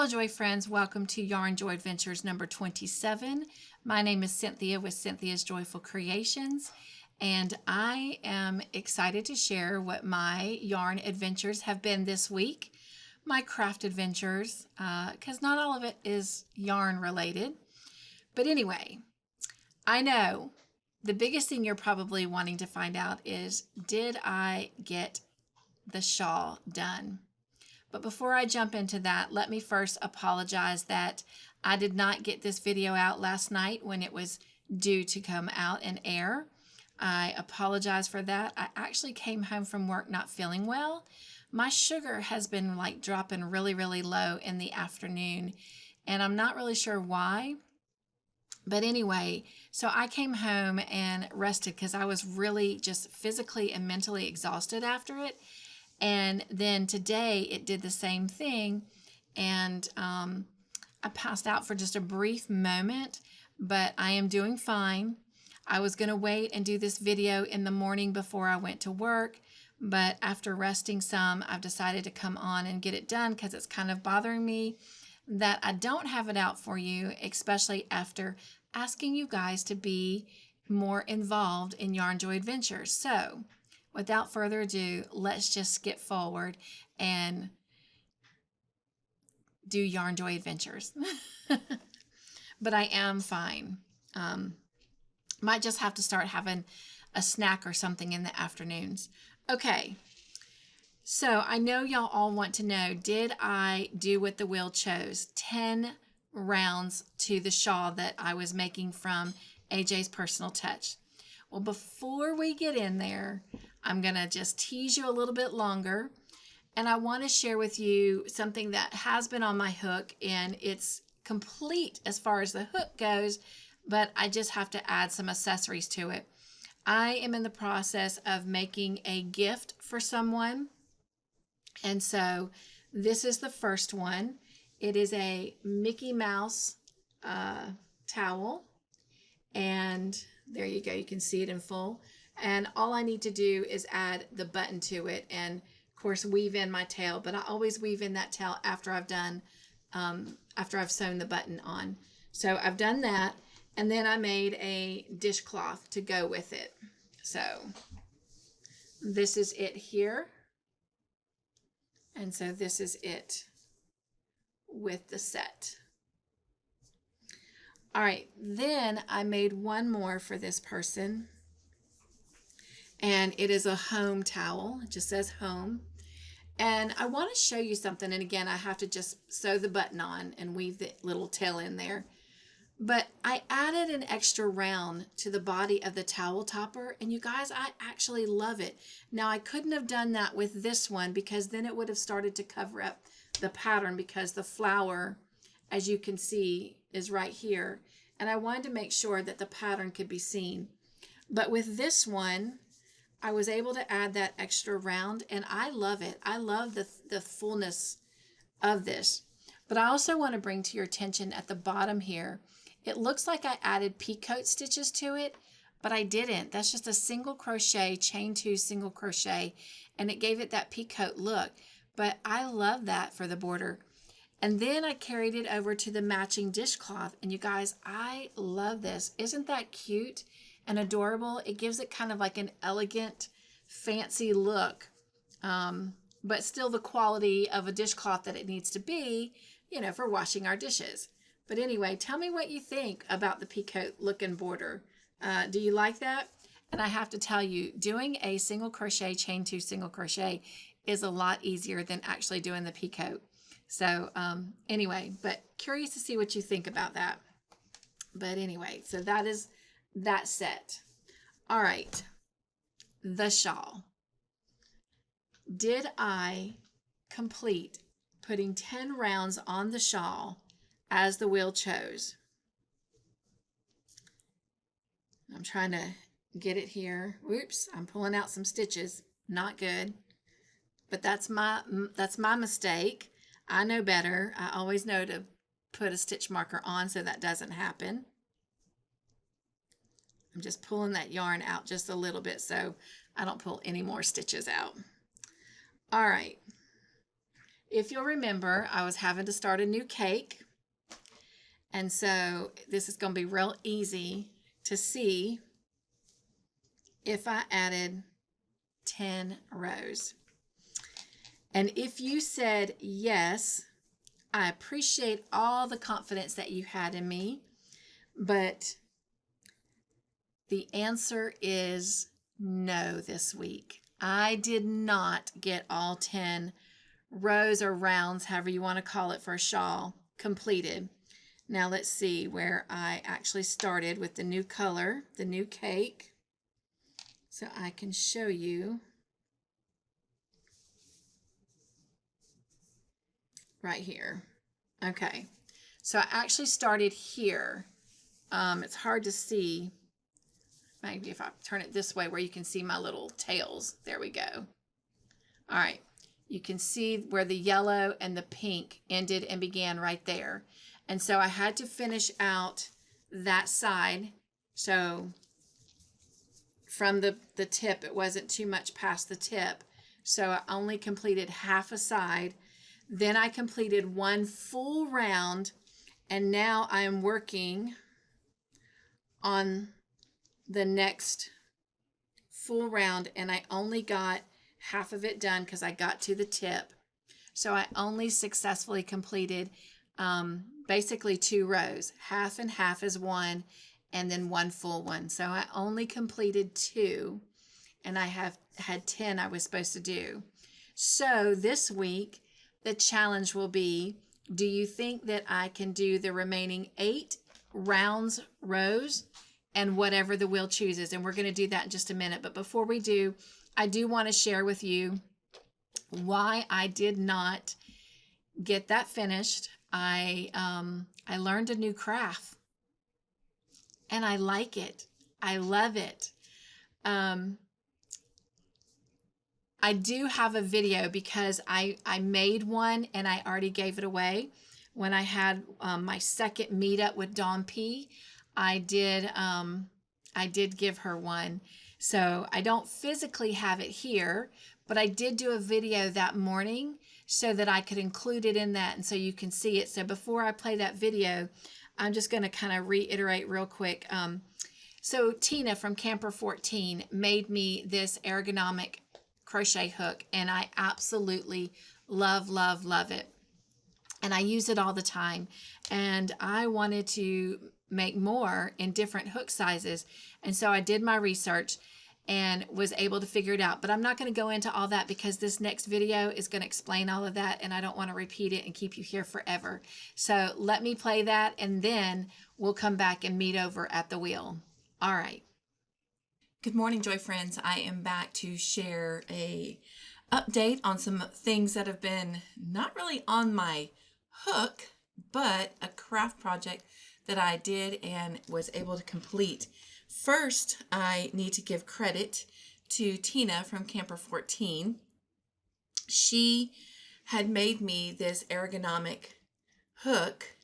Hello Joy friends, welcome to Yarn Joy Adventures number 27. My name is Cynthia with Cynthia's Joyful Creations, and I am excited to share what my yarn adventures have been this week. My craft adventures, because not all of it is yarn related. But anyway, I know the biggest thing you're probably wanting to find out is, did I get the shawl done? But before I jump into that, let me first apologize that I did not get this video out last night when it was due to come out and air. I apologize for that. I actually came home from work not feeling well. My sugar has been like dropping really low in the afternoon, and I'm not really sure why. But anyway, so I came home and rested because I was really just physically and mentally exhausted after it. And then today it did the same thing, and I passed out for just a brief moment, but I am doing fine. I was going to wait and do this video in the morning before I went to work, but after resting some, I've decided to come on and get it done because it's kind of bothering me that I don't have it out for you, especially after asking you guys to be more involved in Yarn Joy Adventures. So without further ado, let's just skip forward and do Yarn Joy Adventures. But I am fine. Might just have to start having a snack or something in the afternoons. Okay, so I know y'all all want to know, did I do what the wheel chose? 10 rounds to the shawl that I was making from AJ's Personal Touch. Well, before we get in there, I'm going to just tease you a little bit longer, and I want to share with you something that has been on my hook, and it's complete as far as the hook goes, but I just have to add some accessories to it. I am in the process of making a gift for someone, and so this is the first one. It is a Mickey Mouse towel, and there you go. You can see it in full. And all I need to do is add the button to it and, of course, weave in my tail. But I always weave in that tail after I've done, after I've sewn the button on. So I've done that. And then I made a dishcloth to go with it. So this is it here. And so this is it with the set. All right, then I made one more for this person, and it is a home towel. It just says home. And I want to show you something, and again, I have to just sew the button on and weave the little tail in there. But I added an extra round to the body of the towel topper, and you guys, I actually love it. Now, I couldn't have done that with this one because then it would have started to cover up the pattern, because the flower, as you can see, is right here, and I wanted to make sure that the pattern could be seen. But with this one, I was able to add that extra round, and I love it. I love the fullness of this. But I also want to bring to your attention at the bottom here, it looks like I added peacoat stitches to it, but I didn't. That's just a single crochet, chain 2 single crochet, and it gave it that peacoat look. But I love that for the border. And then I carried it over to the matching dishcloth. And you guys, I love this. Isn't that cute and adorable? It gives it kind of like an elegant, fancy look, but still the quality of a dishcloth that it needs to be, you know, for washing our dishes. But anyway, tell me what you think about the peacoat looking border. Do you like that? And I have to tell you, doing a single crochet, chain 2 single crochet is a lot easier than actually doing the peacoat. So anyway, but curious to see what you think about that. But anyway, so that is that set. All right, the shawl. Did I complete putting 10 rounds on the shawl as the wheel chose? I'm trying to get it here. Whoops, I'm pulling out some stitches. Not good. But that's my mistake. I know better. I always know to put a stitch marker on so that doesn't happen. I'm just pulling that yarn out just a little bit so I don't pull any more stitches out. All right. if you'll remember, I was having to start a new cake. And so this is going to be real easy to see if I added 10 rows. And if you said yes, I appreciate all the confidence that you had in me, but the answer is no this week. I did not get all 10 rows or rounds, however you want to call it, for a shawl completed. Now let's see where I actually started with the new color, the new cake, so I can show you right here. Okay, so I actually started here. It's hard to see. Maybe if I turn it this way where you can see my little tails. There we go. All right, you can see where the yellow and the pink ended and began right there. And so I had to finish out that side. So from the tip, it wasn't too much past the tip. So I only completed half a side. Then I completed one full round, and now I am working on the next full round, and I only got half of it done because I got to the tip. So I only successfully completed basically 2 rows. Half and half is one, and then one full one. So I only completed 2, and I have had 10 I was supposed to do. So this week, the challenge will be, do you think that I can do the remaining 8 rows and whatever the wheel chooses? And we're going to do that in just a minute. But before we do, I do want to share with you why I did not get that finished. I learned a new craft, and I like it. I love it. I do have a video because I made one and I already gave it away. When I had my second meetup with Dawn P, I did give her one. So I don't physically have it here, but I did do a video that morning so that I could include it in that and so you can see it. So before I play that video, I'm just going to kind of reiterate real quick. So Tina from Camper 14 made me this ergonomic crochet hook, and I absolutely love it, and I use it all the time. And I wanted to make more in different hook sizes, and so I did my research and was able to figure it out. But I'm not going to go into all that because this next video is going to explain all of that, and I don't want to repeat it and keep you here forever. So let me play that, and then we'll come back and meet over at the wheel. All right. Good morning, Joy friends. I am back to share a update on some things that have been not really on my hook, but a craft project that I did and was able to complete. First, I need to give credit to Tina from Camper 14. She had made me this ergonomic hook,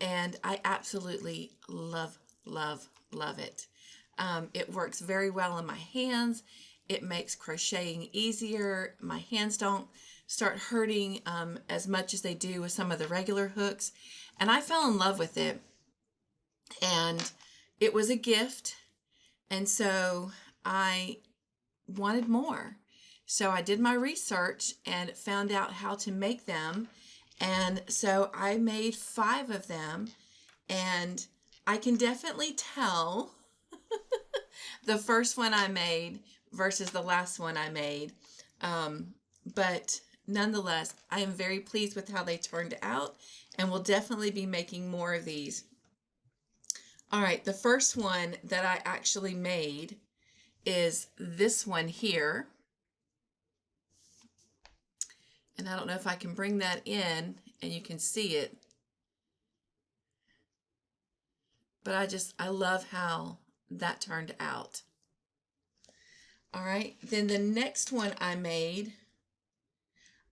and I absolutely love it. It works very well in my hands. It makes crocheting easier. My hands don't start hurting as much as they do with some of the regular hooks. And I fell in love with it. And it was a gift. And so I wanted more. So I did my research and found out how to make them. And so I made 5 of them. And I can definitely tell the first one I made versus the last one I made. But nonetheless, I am very pleased with how they turned out, and will definitely be making more of these. All right, the first one that I actually made is this one here. And I don't know if I can bring that in and you can see it. But I love how that turned out. All right, then the next one I made,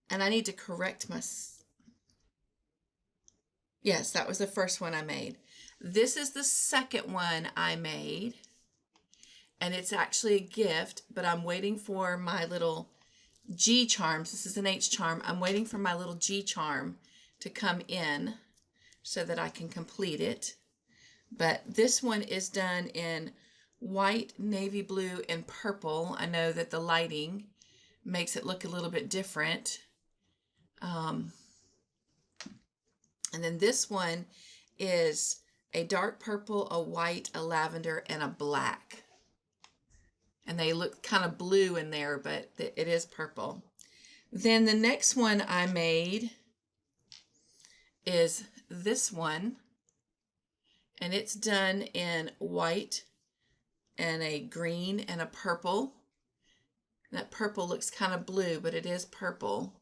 and I need to correct my, yes, that was the first one I made. This is the second one I made, and it's actually a gift, but I'm waiting for my little G charms. This is an H charm. I'm waiting for my little G charm to come in so that I can complete it. But this one is done in white, navy blue, and purple. I know that the lighting makes it look a little bit different. And then this one is a dark purple, a white, a lavender, and a black. And they look kind of blue in there, but it is purple. Then the next one I made is this one. And it's done in white and a green and a purple. That purple looks kind of blue, but it is purple.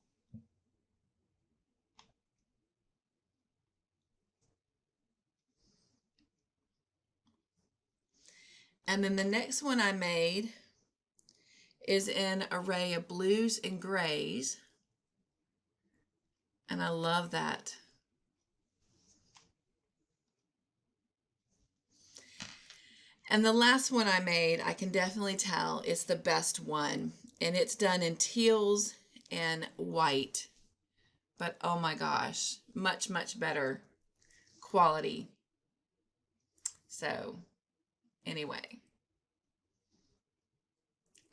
And then the next one I made is an array of blues and grays. And I love that. And the last one I made, I can definitely tell it's the best one. And it's done in teals and white. But oh my gosh, much, much better quality. So anyway.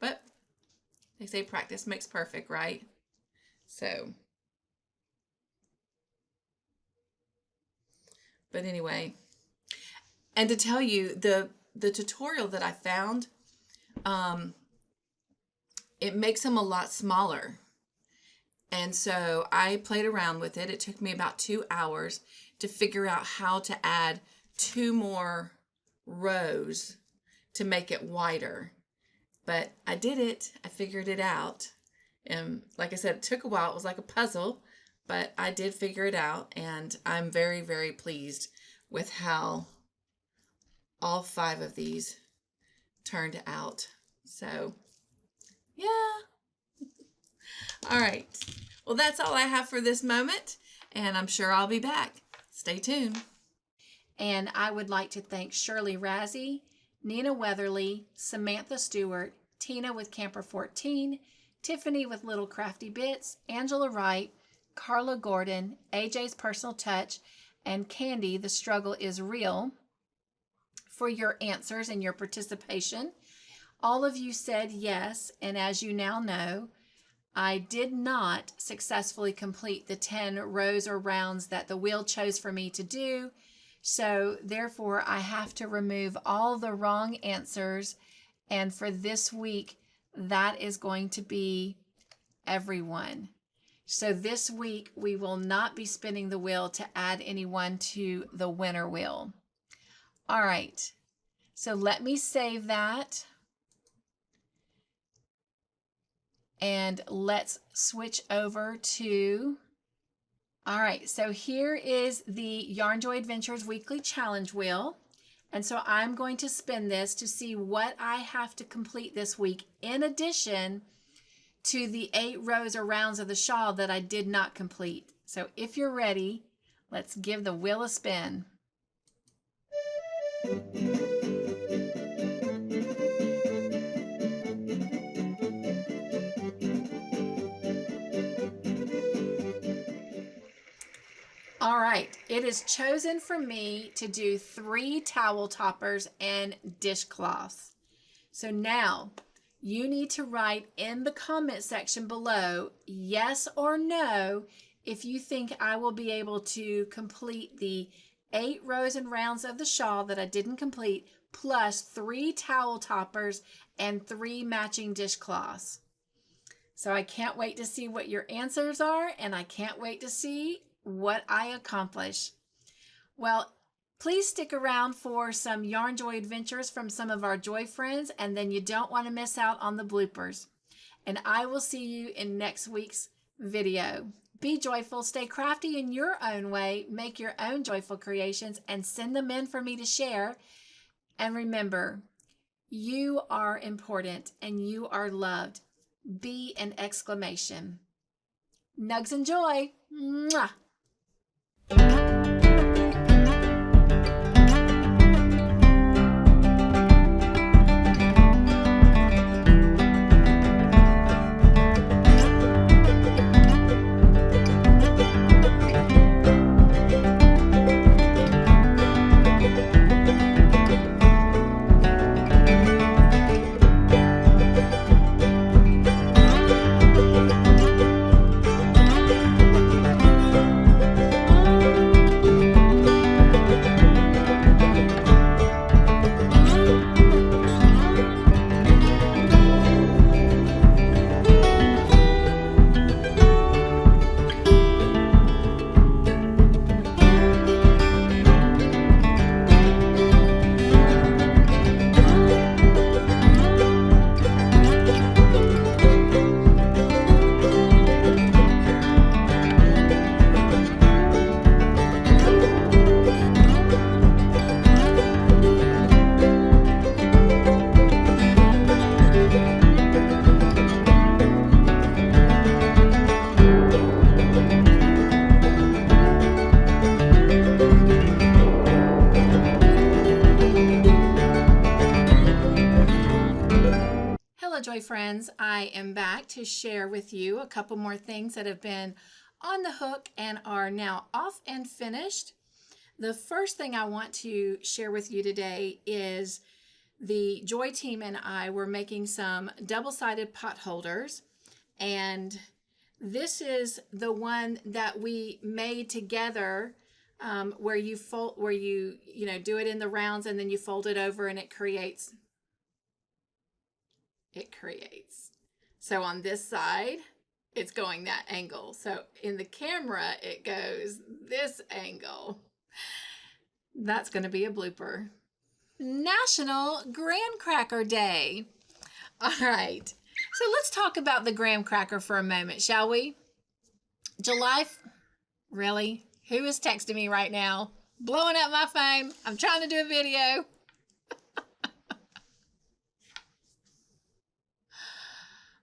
But they say practice makes perfect, right? So. But anyway. And to tell you, the tutorial that I found, it makes them a lot smaller. And so I played around with it. It took me about 2 hours to figure out how to add 2 more rows to make it wider. But I did it. I figured it out. And like I said, it took a while. It was like a puzzle, but I did figure it out. And I'm very, very pleased with how all 5 of these turned out. So, yeah. All right. Well, that's all I have for this moment, and I'm sure I'll be back. Stay tuned. And I would like to thank Shirley Razzie, Nina Weatherly, Samantha Stewart, Tina with Camper 14, Tiffany with Little Crafty Bits, Angela Wright, Carla Gordon, AJ's Personal Touch, and Candy, The Struggle is Real, for your answers and your participation. All of you said yes, and as you now know, I did not successfully complete the 10 rows or rounds that the wheel chose for me to do, so therefore I have to remove all the wrong answers, and for this week, that is going to be everyone. So this week, we will not be spinning the wheel to add anyone to the winner wheel. All right, so let me save that. And let's switch over to, all right, so here is the Yarn Joy Adventures Weekly Challenge Wheel. And so I'm going to spin this to see what I have to complete this week in addition to the 8 rows or rounds of the shawl that I did not complete. So if you're ready, let's give the wheel a spin. All right, it is chosen for me to do 3 towel toppers and dishcloths. So now you need to write in the comment section below yes or no if you think I will be able to complete the 8 rows and rounds of the shawl that I didn't complete, plus 3 towel toppers and 3 matching dishcloths. So I can't wait to see what your answers are, and I can't wait to see what I accomplish. Well, please stick around for some Yarn Joy adventures from some of our Joy friends, and then you don't want to miss out on the bloopers. And I will see you in next week's video. Be joyful, stay crafty in your own way, make your own joyful creations, and send them in for me to share. And remember, you are important and you are loved. Be an exclamation. Nugs and Joy. Mwah. friends, I am back to share with you a couple more things that have been on the hook and are now off and finished. The first thing I want to share with you today is the Joy team and I were making some double-sided pot holders, and this is the one that we made together, where you fold, where you do it in the rounds and then you fold it over and it creates. So on this side, it's going that angle. So in the camera, it goes this angle. That's going to be a blooper. National Graham Cracker Day. All right. So let's talk about the graham cracker for a moment, shall we? Really? Who is texting me right now? Blowing up my phone. I'm trying to do a video.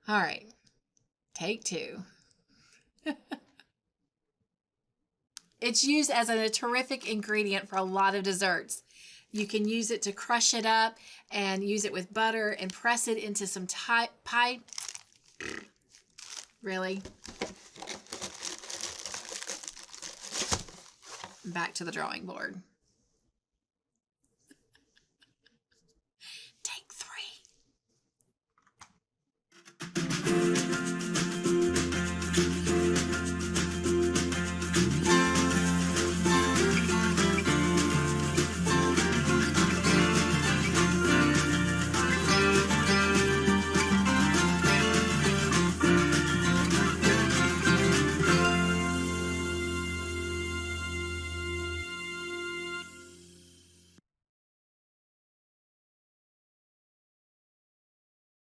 All right. Take two. It's used as a terrific ingredient for a lot of desserts. You can use it to crush it up and use it with butter and press it into some pie. Really? Back to the drawing board.